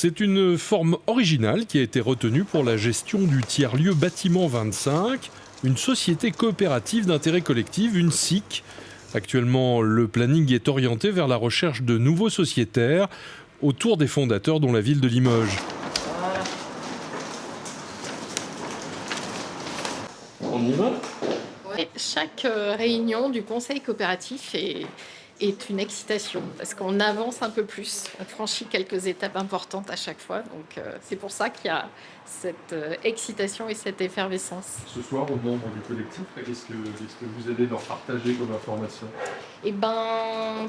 C'est une forme originale qui a été retenue pour la gestion du tiers-lieu Bâtiment 25, une société coopérative d'intérêt collectif, une SIC. Actuellement, le planning est orienté vers la recherche de nouveaux sociétaires autour des fondateurs dont la ville de Limoges. On y va ? Ouais, chaque réunion du conseil coopératif est une excitation parce qu'on avance un peu plus, on franchit quelques étapes importantes à chaque fois. Donc c'est pour ça qu'il y a cette excitation et cette effervescence. Ce soir, aux membres du collectif, qu'est-ce que vous allez leur partager comme information ? Eh ben,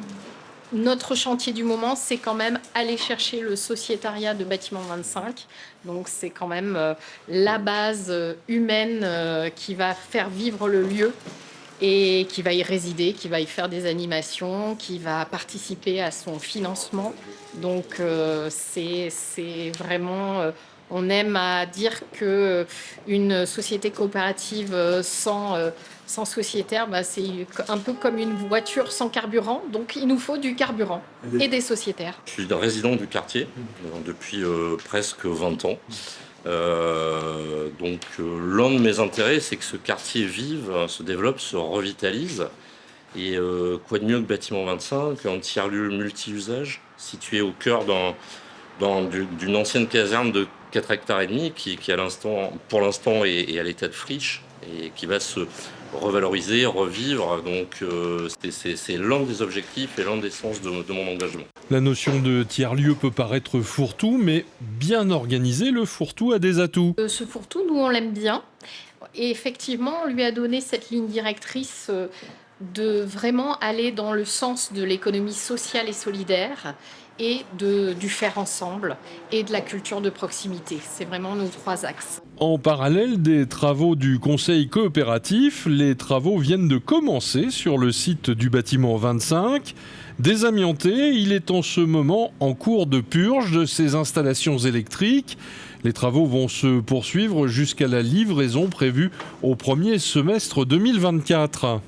notre chantier du moment, c'est quand même aller chercher le sociétariat de Bâtiment 25. Donc c'est quand même la base humaine qui va faire vivre le lieu et qui va y résider, qui va y faire des animations, qui va participer à son financement. Donc c'est vraiment... on aime à dire qu'une société coopérative sans sociétaire, c'est un peu comme une voiture sans carburant. Donc il nous faut du carburant et des sociétaires. Je suis résident du quartier depuis presque 20 ans. L'un de mes intérêts, c'est que ce quartier vive, se développe, se revitalise. Et quoi de mieux que Bâtiment 25, un tiers-lieu multi-usage situé au cœur d'une ancienne caserne de 4 hectares et demi qui pour l'instant est à l'état de friche et qui va se revaloriser, revivre. Donc c'est l'un des objectifs et l'un des sens de mon engagement. La notion de tiers-lieu peut paraître fourre-tout, mais bien organisé, le fourre-tout a des atouts. Ce fourre-tout, nous on l'aime bien. Et effectivement, on lui a donné cette ligne directrice de vraiment aller dans le sens de l'économie sociale et solidaire et du faire ensemble et de la culture de proximité. C'est vraiment nos 3 axes. En parallèle des travaux du conseil coopératif, les travaux viennent de commencer sur le site du Bâtiment 25. Désamianté, il est en ce moment en cours de purge de ses installations électriques. Les travaux vont se poursuivre jusqu'à la livraison prévue au premier semestre 2024.